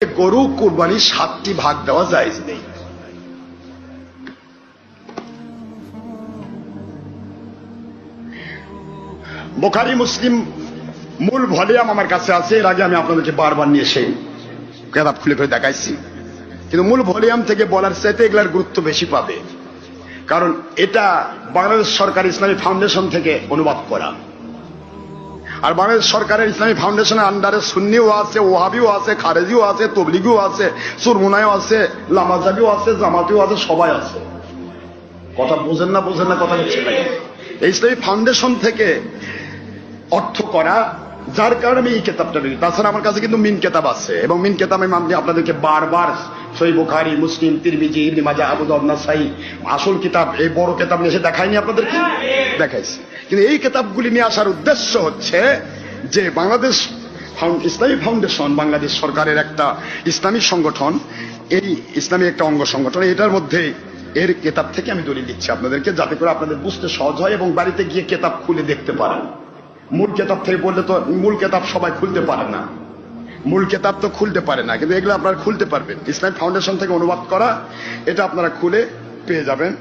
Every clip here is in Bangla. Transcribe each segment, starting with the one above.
গরু কুরবানি 7টি ভাগ দেওয়া জায়েজ নেই। বুখারী মুসলিম মূল ভলিউম আমার কাছে আছে, এর আগে আমি আপনাদেরকে বারবার নিয়ে সেই কিতাব খুলে করে দেখাইছি, কিন্তু মূল ভলিউম থেকে বলার চাইতে এগুলার গুরুত্ব বেশি পাবে, কারণ এটা বাংলাদেশ সরকার ইসলামী ফাউন্ডেশন থেকে অনুবাদ করা। আর বাংলাদেশ সরকারের ইসলামী ফাউন্ডেশনের আন্ডারে সুন্নিও আছে, ওহাবিও আছে, খারেজিও আছে, তবলিগিও আছে, সুরমুনায়ও আছে, লামাজাবিও আছে, জামাতিও আছে, সবাই আছে। কথা বোঝেন না কথা হচ্ছে না। এই ইসলামী ফাউন্ডেশন থেকে অর্থ করা, যার কারণে আমি এই কেতাবটা বেরি। তাছাড়া আমার কাছে কিন্তু মিন কেতাব আছে, এবং মিন কেতাব আমি আপনাদেরকে বারবার সহিহ বুখারী, মুসলিম, তিরমিজি, ইবনে মাজাহ, আবু দাউদ, নাসাই আসল কিতাব, এই বড় কেতাব নিয়ে এসে দেখাইনি আপনাদেরকে? দেখাইছি। কিন্তু এই কেতাবগুলি নিয়ে আসার উদ্দেশ্য হচ্ছে যে বাংলাদেশ ইসলামী ফাউন্ডেশন বাংলাদেশ সরকারের একটা ইসলামী সংগঠন, এই ইসলামী একটা অঙ্গ সংগঠন, এটার মধ্যে এর কেতাব থেকে আমি দলিল দিচ্ছি আপনাদেরকে, যাতে করে আপনাদের বুঝতে সহজ হয় এবং বাড়িতে গিয়ে কেতাব খুলে দেখতে পারেন। মূল কেতাব থেকে বললে তো মূল কেতাব সবাই খুলতে পারে না, মূল কেতাব তো খুলতে পারে না, কিন্তু এগুলো আপনারা খুলতে পারবেন। ইসলামী ফাউন্ডেশন থেকে অনুবাদ করা, এটা আপনারা খুলে পেয়ে যাবেন।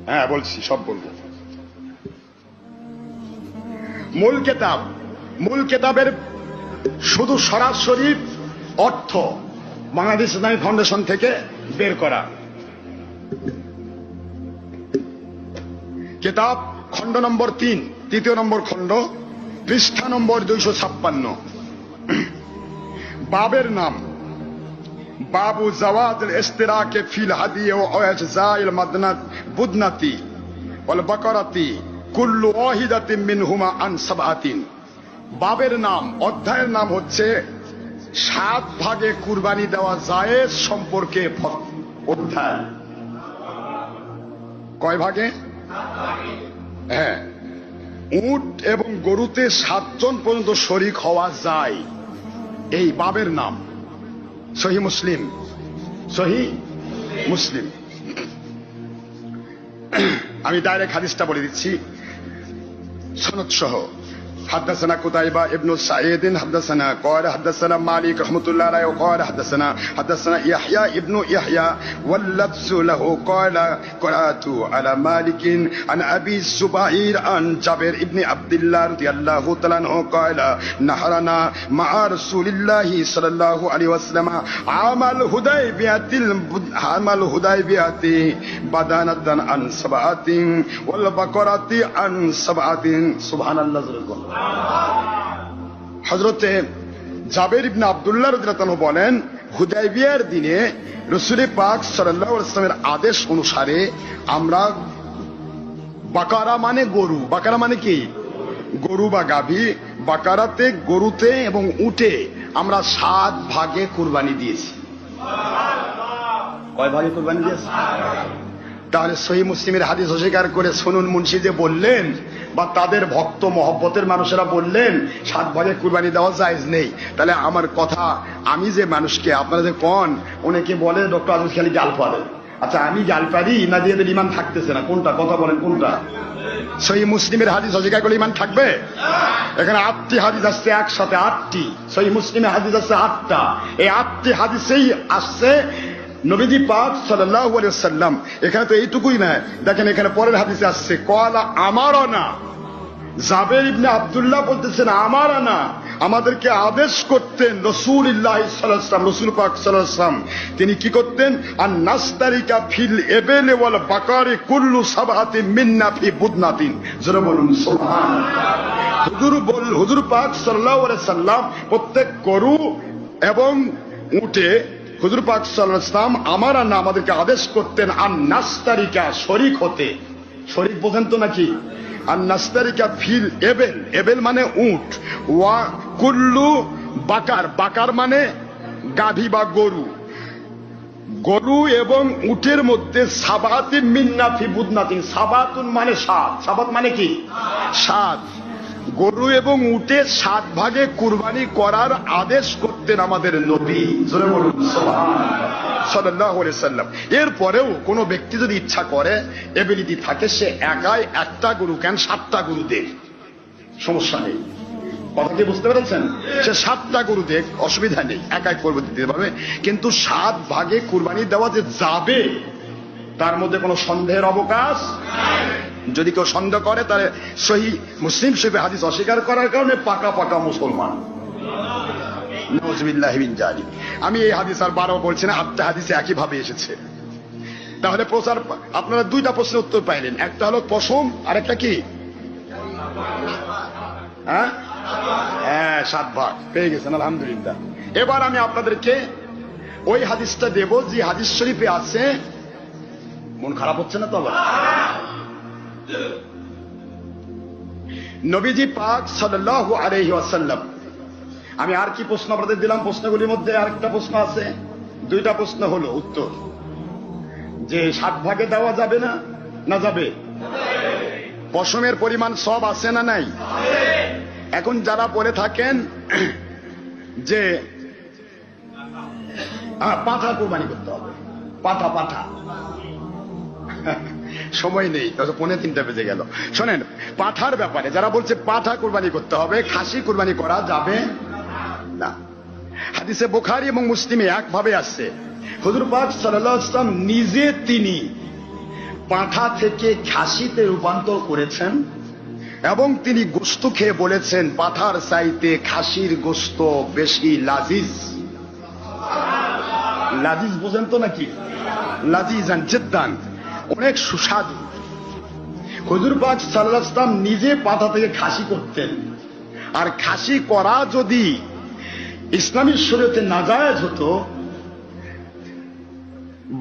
হ্যাঁ বলছি, সব বলবো। মূল কেতাবের শুধু সরাসরি অর্থ বাংলাদেশ ইসলামী ফাউন্ডেশন থেকে বের করা। কিতাব খণ্ড নম্বর 3, 3য় নম্বর খণ্ড, পৃষ্ঠা নম্বর 256। বাবের নাম বাবু জাওয়াজুল ইশতিরাকে ফিল হাদি ওয়া ইজজাইল বুদনাতি ওয়াল বাকারাতি কুল্লু ওয়াহিদাতিন মিনহুমা আন সাবআতিন। বাবের নাম, অধ্যায়ের নাম হচ্ছে 7 ভাগে কুরবানি দেওয়া জায়েজ সম্পর্কে অধ্যায়। কয় ভাগে? হ্যাঁ, উট এবং গরুতে 7 জন পর্যন্ত শরীক হওয়া যায়, এই বাবের নাম। সহিহ মুসলিম। আমি ডাইরেক্ট হাদিসটা বলে দিচ্ছি সনদ সহ। حدثنا قتيبة ابن سعيد حدثنا قال حدثنا مالك رحمة الله عليه وقال حدثنا يحيى ابن يحيى واللفظ له قال قرأت على مالك عن أبي الزبير عن جابر ابن عبد الله رضي الله تعالى عنه قال نحرنا مع رسول الله صلى الله عليه وسلم عام الهديبية بدنة عن 7 والبقرة عن 7 سبحان الله। হযরতে জাবের ইবনে আব্দুল্লাহ রাদিয়াল্লাহু আনহু বলেন, হুদায়বিয়ার দিনে রাসূল পাক সাল্লাল্লাহু আলাইহি ওয়াসাল্লামের আদেশ অনুসারে আমরা বাকারা মানে গরু, বাকারা মানে কি? গরু বা গাভী, বাকারাতে গরুতে এবং উটে আমরা 7 ভাগে কুরবানি দিয়েছি। কয় ভাগে কুরবানি দিয়েছি? তাহলে সহিহ মুসলিমের হাদিস অস্বীকার করে শুনুন মুন্সি যে বললেন, বা তাদের ভক্ত মহব্বতের মানুষেরা বললেন 7 ভাগে কুরবানি দেওয়া জায়েজ নেই। তাহলে আমার কথা, আমি যে মানুষকে আপনারা যে কন, অনেকে বলে ডক্টর আজম খালি গাল পারে। আচ্ছা, আমি গাল পারি না দিয়ে ইমান থাকতেছে না, কোনটা? কথা বলেন কোনটা? সহিহ মুসলিমের হাদিস অস্বীকার করলে ইমান থাকবে? এখানে 8টি হাদিস আসছে একসাথে, 8টি সহিহ মুসলিমের হাদিস আসছে 8টা। এই 8টি হাদিসেই আসছে নবীজি পাক সাল্লাল্লাহু আলাইহি ওয়াসাল্লাম। এখানে তো এইটুকুই না, দেখেন এখানে পরের হাদিসে আসছে ক্বালা আমারানা। জাবের ইবনে আব্দুল্লাহ বলতেছেন আমারানা, আমাদেরকে আদেশ করতেন রাসূলুল্লাহ সাল্লাল্লাহু আলাইহি ওয়াসাল্লাম, রাসূল পাক সাল্লাল্লাহু আলাইহি ওয়াসাল্লাম। তিনি কি করতেন? আন নাস্তারিকা ফিল ইবিল ওয়াল বাকারি কুল্লু 7 মিন্না ফি বুদনাতিন। যারা বলুন সুবহানাল্লাহ। হুজুর পাক সাল্লাল্লাহু আলাইহি ওয়াসাল্লাম প্রত্যেক গরু এবং উটে হুজুর পাক সাল্লাল্লাহু আলাইহি ওয়াসাল্লাম আমারানা, আমাদেরকে আদেশ করতেন আন নাস্তারিকা, শরীক হতে। শরীক বোঝেন তো নাকি? আর নাস্তারিকা ফিল এবেল, এবেল মানে উট, ওয়া কুল্লু বাকার, বাকার মানে গাভী বা গরু, গরু এবং উটের মধ্যে 7 মিন্না ফি বুদনাতিন। সাবাতুন মানে 7, সাবাত মানে কি? 7। গরু এবং উটে 7 ভাগে কুরবানি করার আদেশ করতেন আমাদের নবী সাল্লাল্লাহু আলাইহি ওয়াসাল্লাম। এরপরেও কোন ব্যক্তি যদি ইচ্ছা করে, এবিলিটি থাকে, সে একাই একটা গরু কেন 7টা গরু দেয়, সমস্যা নেই। কথা কি বুঝতে পেরেছেন? সে 7টা গরু দেখ, অসুবিধা নেই, এক এক করবে দিতে পারবে, কিন্তু 7 ভাগে কুরবানি দেওয়া যে যাবে তার মধ্যে কোনো সন্দেহের অবকাশ। যদি কেউ সন্দেহ করে তাহলে সহি মুসলিম শরীফে হাদিস অস্বীকার করার কারণে পাকা পাকা মুসলমান। নাউযুবিল্লাহি মিন যালিক। আমি এই হাদিস আর 12 বলছি না, 8টা হাদিসে একই ভাবে এসেছে। তাহলে প্রচার, আপনারা 2টা প্রশ্নের উত্তর পাইলেন, একটা হলো পশম আর একটা কি? হ্যাঁ, 7 ভাগ পেয়ে গেছেন, আলহামদুলিল্লাহ। এবার আমি আপনাদেরকে ওই হাদিসটা দেব যে হাদিস শরীফে আছে। মন খারাপ হচ্ছে না তো আবার? নবীজি পাক সাল্লাল্লাহু আলাইহি ওয়াসাল্লাম, আমি আর কি প্রশ্ন আপনাদের দিলাম? প্রশ্নগুলির মধ্যে আরেকটা প্রশ্ন আছে, 2টা প্রশ্ন হলো উত্তর, যে 7 ভাগে দেওয়া যাবে না, না যাবে? পশমের পরিমাণ সব আছে না নাই? এখন যারা বলে থাকেন যে পাঠা কুরবানি করতে হবে, পাঠা পাঠা, সময় নেই, 2:45 বেজে গেল। শোনেন, পাঠার ব্যাপারে যারা বলছে পাঠা কুরবানি করতে হবে, খাসি কুরবানি করা যাবে না। হাদিসে বুখারী এবং মুসলিমে একভাবে আসছে, হুজুর পাক সাল্লাল্লাহু আলাইহি ওয়াসাল্লাম নিজে তিনি পাঠা থেকে খাসিতে রূপান্তর করেছেন এবং তিনি গোশত খেয়ে বলেছেন পাঠার চাইতে খাসির গোশত বেশি লাজিজ। লাজিজ বুঝেন তো নাকি? লাজিজান জিদ্দান, অনেক সুস্বাদু। হুজুর পাক সাল্লাল্লাহু আলাইহি ওয়াসাল্লাম নিজে পাঠা থেকে খাসি করতেন, আর খাসি করা যদি ইসলামী শরীয়তে নাজায়েজ হতো,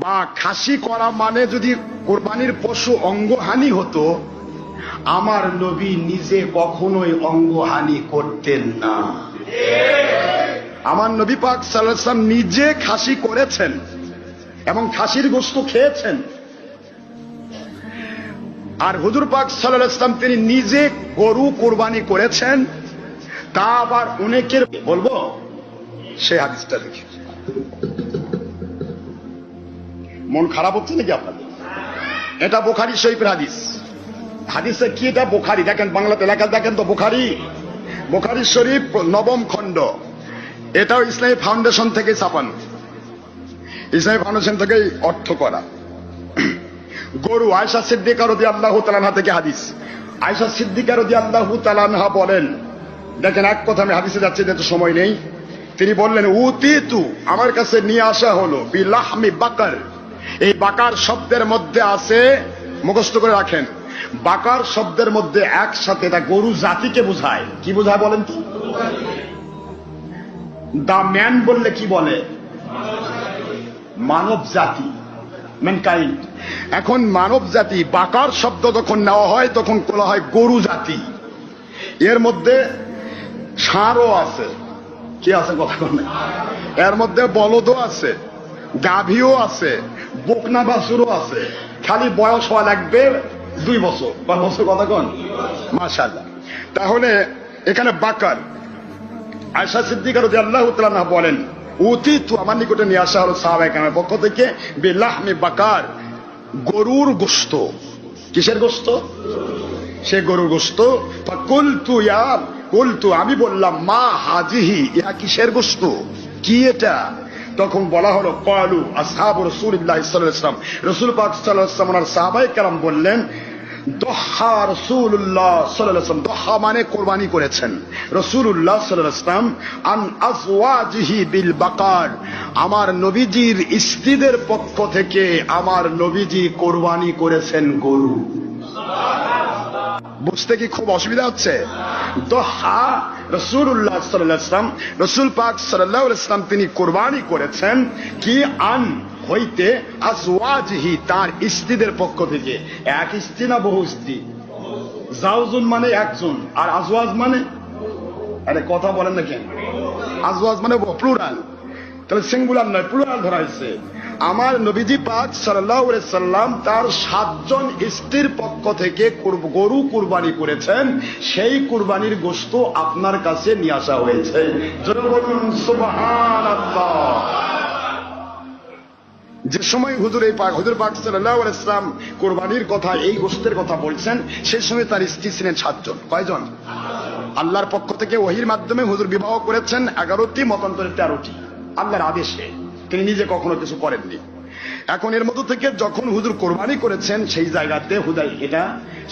বা খাসি করা মানে যদি কোরবানির পশু অঙ্গহানি হতো, আমার নবী নিজে কখনোই অঙ্গহানি করতেন না। আমার নবী পাক সাল্লাল্লাহু আলাইহি ওয়াসাল্লাম নিজে খাসি করেছেন এবং খাসির গোশত খেয়েছেন। আর হুজুর পাক সাল্লাল্লাহু আলাইহি ওয়াসাল্লাম তিনি নিজে গরু কোরবানি করেছেন, তা আবার অনেকের বলবো সেই হাদিসটা দেখে। মন খারাপ হচ্ছে নাকি আপনাদের? এটা বুখারী শরীফের হাদিস। হাদিসে কি এটা? বুখারী, দেখেন বাংলাতে লেখা, দেখেন তো, বুখারী, বুখারী শরীফ 9ম খণ্ড। এটাও ইসলামী ফাউন্ডেশন থেকে ছাপানো, ইসলামী ফাউন্ডেশন থেকে অর্থ করা। গরু, আয়েশা সিদ্দিকা রাদিয়াল্লাহু তাআলা আনহা থেকে হাদিস। আয়েশা সিদ্দিকা রাদিয়াল্লাহু তাআলা আনহা বলেন, দেখেন এক কথা, আমি হাদিসে যাচ্ছি, যেহেতু সময় নেই। তিনি বললেন, উতিতু, আমার কাছে নিয়ে আসা হলো, বিলাহমি বাকার। এই বাকার শব্দের মধ্যে আছে, মুখস্থ করে রাখেন, বাকার শব্দের মধ্যে একসাথে এটা গরু জাতিকে বোঝায়। কি বোঝায় বলেন তো? দা ম্যান বললে কি বলে? মানব জাতি, ম্যানকাইন্ড। এখন মানব জাতি, বাকার শব্দ যখন নেওয়া হয় তখন বলা হয় গরু জাতি। এর মধ্যে ষাঁড়ও আছে, কি আছে কথা বলে, এর মধ্যে বলদও আছে, গাভীও আছে, বকনা বাছুরও আছে। খালি বয়স হওয়া লাগবে 2 বছর, 5 বছর, কথা কন, মাশাআল্লাহ। তাহলে এখানে বাকার। আয়েশা সিদ্দিকা রাদিয়াল্লাহু তাআলা আনহা বলেন, উতিতু, আমার নিকটে নিয়ে আসা হলো সাহাবায়ে কেরামের পক্ষ থেকে, বিলাহমি বাকার, গরুর গোশত। কিসের গোশত? সে গরুর গোশত। ফাকুলতু ইয়া, কুলতু, আমি বললাম, মা হাজিহি, ইয়া কিসের গোশত, কি এটা? তখন বলা হলো, ক্বালু আসহাবু রাসূলিল্লাহ সাল্লাল্লাহু আলাইহি ওয়াসাল্লাম, রাসূল পাক সাল্লাল্লাহু আলাইহি ওয়াসাল্লাম আর সাহাবায়ে কেরাম বললেন, দহা রাসূলুল্লাহ সাল্লাল্লাহু আলাইহি ওয়াসাল্লাম, দহা মানে কোরবানি করেছেন রাসূলুল্লাহ সাল্লাল্লাহু আলাইহি ওয়াসাল্লাম, আন আজওয়াজিহি বিল বাকার, আমার নবীজির স্ত্রীদের পক্ষ থেকে আমার নবীজি কোরবানি করেছেন গরু। বুঝতে কি খুব অসুবিধা হচ্ছে? দহা রাসূলুল্লাহ সাল্লাল্লাহু আলাইহি ওয়াসাল্লাম, রাসূল পাক সাল্লাল্লাহু আলাইহি ওয়াসাল্লাম তিনি কোরবানি করেছেন কি? আন হইতে, আজওয়াজিহি, তার স্ত্রীদের পক্ষ থেকে। এক স্ত্রী না বহু স্ত্রী? জাওজুন মানে একজন, আর আজওয়াজ মানে, আরে কথা বলেন না কেন? আজওয়াজ মানে প্লুরাল, তাহলে সিঙ্গুলার নয়, প্লুরাল ধরা হয়েছে। আমার নবীজি পাক সাল্লাল্লাহু আলাইহি সাল্লাম তার 7 জন স্ত্রীর পক্ষ থেকে গরু কুরবানি করেছেন, সেই কুরবানির গোশত আপনার কাছে নিয়ে আসা হয়েছে। জোরে বলুন সুবহানাল্লাহ। যে সময় হুজুর পাক সাল্লাল্লাহু আলাইহি ওয়াসাল্লাম কুরবানির কথা, এই গোশতের কথা বলছেন, সেই সময় তার স্ত্রী ছিলেন 7 জন। কয়জন? আল্লাহর পক্ষ থেকে ওহির মাধ্যমে হুজুর বিবাহ করেছেন 11টি, মতান্তরে 13টি, আল্লাহর আদেশে। তিনি নিজে কখনো কিছু করেননি। এখন এর মধ্য থেকে যখন হুজুর কোরবানি করেছেন সেই জায়গাতে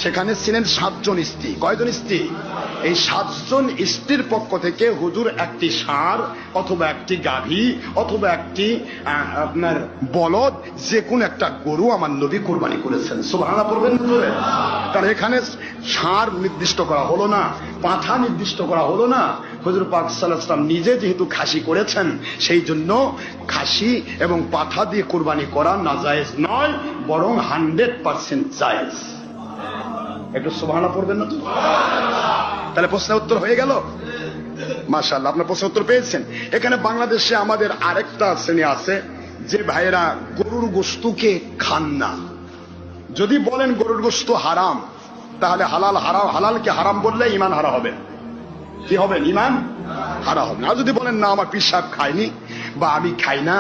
সেখানে ছিলেন 7 জন স্ত্রী। কয়জন স্ত্রী? এই 7 জন স্ত্রীর পক্ষ থেকে হুজুর একটি ষাঁড় অথবা একটি গাভী অথবা একটি আপনার বলদ, যে কোনো একটা গরু আমার নবী কোরবানি করেছেন। সুবহানাল্লাহ পড়বেন না জোরে? কারণ এখানে ষাঁড় নির্দিষ্ট করা হলো না, পাঁঠা নির্দিষ্ট করা হলো না। হুজুর পাক সাল্লাল্লাহু আলাইহি ওয়াসাল্লাম নিজে যেহেতু খাসি করেছেন, সেই জন্য খাসি এবং পাঠা দিয়ে কুরবানি করা নাজায়েজ নয়, বরং 100% জায়েজ। একটু সুবহানাল্লাহ পড়বেন না? তাহলে প্রশ্নের উত্তর হয়ে গেল। মাশাআল্লাহ, আপনার প্রশ্নের উত্তর পেয়েছেন। এখানে বাংলাদেশে আমাদের আরেকটা শ্রেণী আছে যে ভাইয়েরা গরুর গোশতকে খান না। যদি বলেন গরুর গোশত হারাম, তাহলে হালালকে হারাম বললে ঈমান হারা হবে। কি হবে? ঈমান হারা হবে। আর যদি বলেন না, আমার পীর সাহেব খায়নি বা আমি খাই না,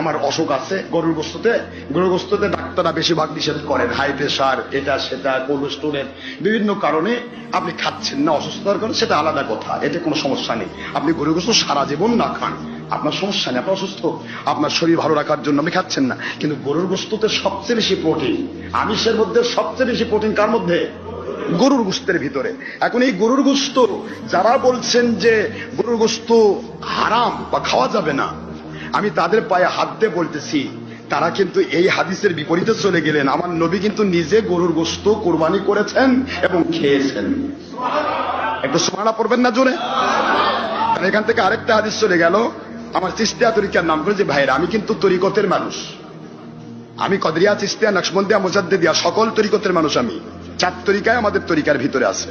আমার অসুখ আছে, গরুর গোশতে ডাক্তাররা বেশিরভাগ নিষেধ করেন, হাই প্রেশার, এটা সেটা, কোলেস্টেরল, বিভিন্ন কারণে আপনি খাচ্ছেন না, অসুস্থতার কারণে, সেটা আলাদা কথা, এতে কোনো সমস্যা নেই। আপনি গরুর গোশত সারা জীবন না খান, আপনার সমস্যা নেই, আপনার অসুস্থ, আপনার শরীর ভালো রাখার জন্য আপনি খাচ্ছেন না। কিন্তু গরুর গোশততে সবচেয়ে বেশি প্রোটিন, আমিষের মধ্যে সবচেয়ে বেশি প্রোটিন কার মধ্যে? গরুর গোশতের ভিতরে। এখন এই গরুর গোশত যারা বলছেন যে গরুর গোশত হারাম বা খাওয়া যাবে না, আমি তাদের পায়ে হাত দিয়ে বলতেছি, তারা কিন্তু এই হাদিসের বিপরীতে চলে গেলেন। আমার নবী কিন্তু নিজে গরুর গোশত কোরবানি করেছেন এবং খেয়েছেন। একটু সুবহানাল্লাহ পড়বেন না জোরে? এখান থেকে আরেকটা হাদিস চলে গেল, আমার চিশতিয়া তরিকার নাম করে যে ভাইরা, আমি কিন্তু তরিকতের মানুষ, আমি কদরিয়া, চিশতিয়া, নকশবন্দিয়া, মুজাদ্দিদিয়া, সকল তরিকতের মানুষ। আমি 4 তরিকায় আমাদের তরিকার ভিতরে আছে।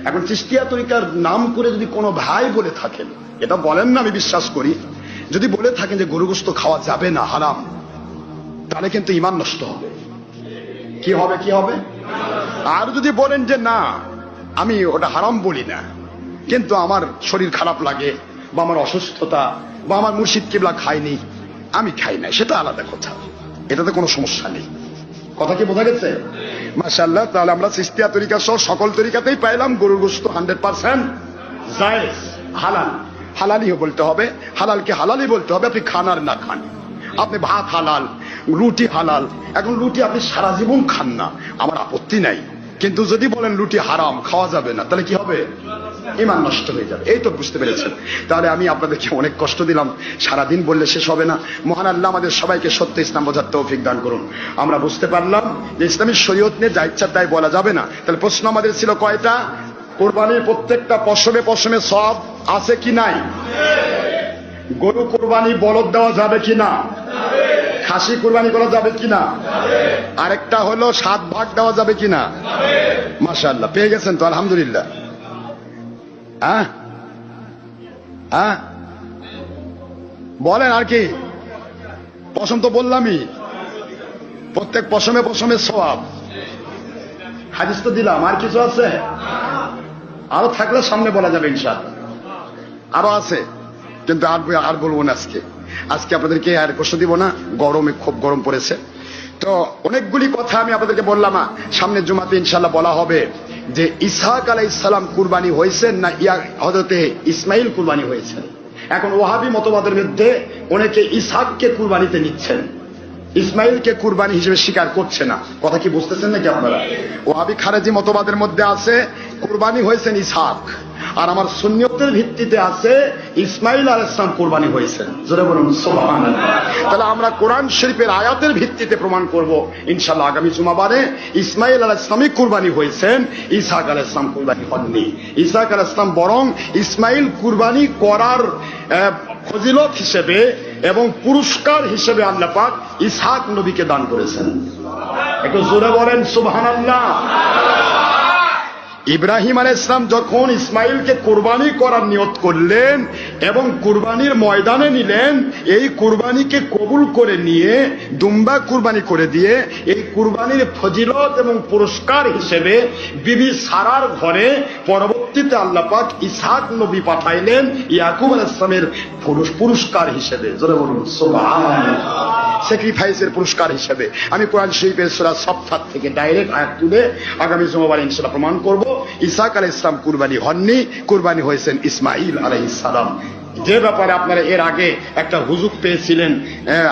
এখন চিশতিয়া তরিকার নাম করে যদি কোনো ভাই বলে থাকেন, এটা বলেন না, আমি বিশ্বাস করি, যদি বলে থাকেন যে গরু গোশত খাওয়া যাবে না, হারাম, তাহলে কিন্তু ঈমান নষ্ট হবে। কি হবে? কি হবে? আর যদি বলেন যে না, আমি ওটা হারাম বলি না, কিন্তু আমার শরীর খারাপ লাগে বা আমার অসুস্থতা বা আমার মুর্শিদ কিবলা খায়নি, আমি খাই না, সেটা আলাদা কথা, এটাতে কোনো সমস্যা নেই। কথা কি বোঝা গেছে? মাশাআল্লাহ। তাহলে আমরা চিশতিয়া তরিকা সহ সকল তরিকাতেই পাইলাম গরুর গোশত 100% জায়েজ, হালাল। হালালই বলতে হবে, হালালকে হালালই বলতে হবে, আপনি খান আর না খান। আপনি ভাত হালাল, রুটি হালাল, এখন রুটি আপনি সারা জীবন খান না, আমার আপত্তি নাই, কিন্তু যদি বলেন রুটি হারাম, খাওয়া যাবে না, তাহলে কি হবে? ঈমান নষ্ট হয়ে যাবে। এই তো বুঝতে পেরেছেন। তাহলে আমি আপনাদেরকে অনেক কষ্ট দিলাম, সারাদিন বললে শেষ হবে না। মহান আল্লাহ আমাদের সবাইকে সত্য ইসলাম বোঝার তৌফিক দান করুন। আমরা বুঝতে পারলাম যে ইসলামী শরীয়ত নিয়ে যা ইচ্ছা তাই বলা যাবে না। তাহলে প্রশ্ন আমাদের ছিল কয়টা? কোরবানির প্রত্যেকটা পশমে পশমে সওয়াব আছে কি নাই? গরু কোরবানি বলদ দেওয়া যাবে কি না? খাসি কোরবানি করা যাবে কিনা? আরেকটা হলো 7 ভাগ দেওয়া যাবে কিনা? মাশাআল্লাহ, পেয়ে গেছেন তো, আলহামদুলিল্লাহ। বলেন আর কি? পশম তো বললামই, প্রত্যেক পশমে পশমে সওয়াব, হাদিস তো দিলাম। আর কিছু আছে? আরো থাকলে সামনে বলা যাবে ইনশাআল্লাহ, আরো আছে, কিন্তু আর বলবো না আজকে আপনাদেরকে আর কষ্ট দিব না, গরমে খুব গরম পড়েছে। তো অনেকগুলি কথা আমি আপনাদেরকে বললাম, সামনের জুমাতে ইনশাআল্লাহ বলা হবে যে ইসহাক আলাইহিস সালাম কুরবানি হয়েছেন না হযরতে ইসমাইল কুরবানি হয়েছেন। এখন ওয়াহাবি মতবাদের মধ্যে অনেকে ইসহাককে কুরবানিতে নিচ্ছেন, ইসমাইলকে কুরবানি হিসেবে স্বীকার করছে না। কথা কি বুঝতেছেন নাকি আপনারা? ওয়াহাবি খারেজি মতবাদের মধ্যে আছে কুরবানি হয়েছেন ইসহাক, আর আমার সুন্নিয়তের ভিত্তিতে আছে ইসমাইল আলাইহিস সালাম কুরবানি হয়েছেন। জোরে বলুন সুবহানাল্লাহ। তাহলে আমরা কোরআন শরীফের আয়াতের ভিত্তিতে প্রমাণ করব ইনশাআল্লাহ আগামী জুমাবারে ইসমাইল আলাইহিস সালাম কুরবানি হয়েছেন, ইসহাক আলাইহিস সালাম কুরবানি হননি। ইসহাক আলাইহিস সালাম বরং ইসমাইল কুরবানি করার ফজিলত হিসেবে এবং পুরস্কার হিসেবে আল্লাহ পাক ইসহাক নবীকে দান করেছেন। একটু জোরে বলেন সুবহানাল্লাহ। ইব্রাহিম আলাইহিস সালাম যখন ইসমাইলকে কুরবানি করার নিয়ত করলেন এবং কুরবানির ময়দানে নিলেন, এই কুরবানিকে কবুল করে নিয়ে দুম্বা কুরবানি করে দিয়ে এই কুরবানির ফজিলত এবং পুরস্কার হিসেবে বিবি সারার ঘরে পরবর্তীতে আল্লাহ পাক ইসহাক নবী পাঠাইলেন ইয়াকুব আলাইহিস সালামের পুরস্কার হিসেবে। জোরে বলুন সুবহানাল্লাহ। স্যাক্রিফাইসের পুরস্কার হিসেবে আমি কোরআন শরীফের সূরা সফফাত থেকে ডাইরেক্ট আয়াত তুলে আগামী জুমাবার ইনশাআল্লাহ প্রমাণ করব ইসহাক আলাইহিস সালাম কুরবানি হননি, কুরবানি হয়েছেন ইসমাঈল আলাইহিস সালাম। যে ব্যাপারে আপনারা এর আগে একটা হুজুগ পেয়েছিলেন,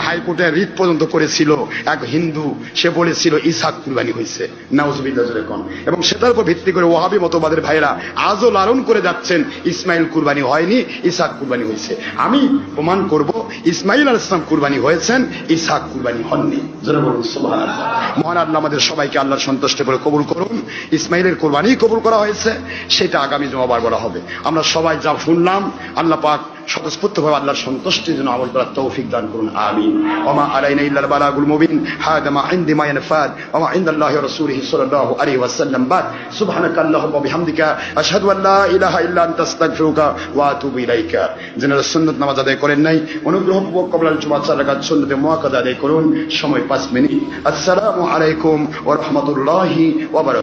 হাইকোর্টে রিট পর্যন্ত করেছিল এক হিন্দু, সে বলেছিল ইসহাক কুরবানি হয়েছে, নাউজুবিল্লাহ যখন, এবং সেটার উপর ভিত্তি করে ওয়াহাবি মতবাদের ভাইরা আজও লালন করে যাচ্ছেন ইসমাইল কুরবানি হয়নি, ইসহাক কুরবানি হয়েছে। আমি প্রমাণ করব ইসমাইল আলাইহিস সালাম কুরবানি হয়েছেন, ইসহাক কুরবানি হননি। যারা বলুন সুবহানাল্লাহ। মহান আল্লাহ আমাদের সবাইকে আল্লাহর সন্তুষ্টি করে কবুল করুন। ইসমাইলের কুরবানি কবুল করা হয়েছে, সেটা আগামী জুমাবার বলা হবে। আমরা সবাই যা শুনলাম আল্লাহ পাক স্বতঃস্ফূর্তভাবে আল্লাহর সন্তুষ্টির জন্য আমল করার তৌফিক দান করুন, আমিন। ওমা আলাইনা ইল্লাল বালাগুল মুবিন, হাদা মা ইনদি মা ইয়ানফাদ ওয়া মা ইনদাল্লাহি ওয়া রাসূলিহি সাল্লাল্লাহু আলাইহি ওয়াসাল্লাম। বাদ সুবহানাকা আল্লাহুম্মা ওয়া বিহামদিকা আশহাদু আল লা ইলাহা ইল্লা আনতা আস্তাগফিরুকা ওয়া আতুবু ইলাইকা। যারা সুন্নাত নামাজ আদায় করেন নাই, অনুগ্রহপূর্বক ক্বাবলাল জুমআহ 4 রাকাত সুন্নতে মুআক্কাদা আদায় করুন, সময় 5 মিনিট। আসসালামু আলাইকুম ওয়া রাহমাতুল্লাহি ওয়া বারাকাতুহু।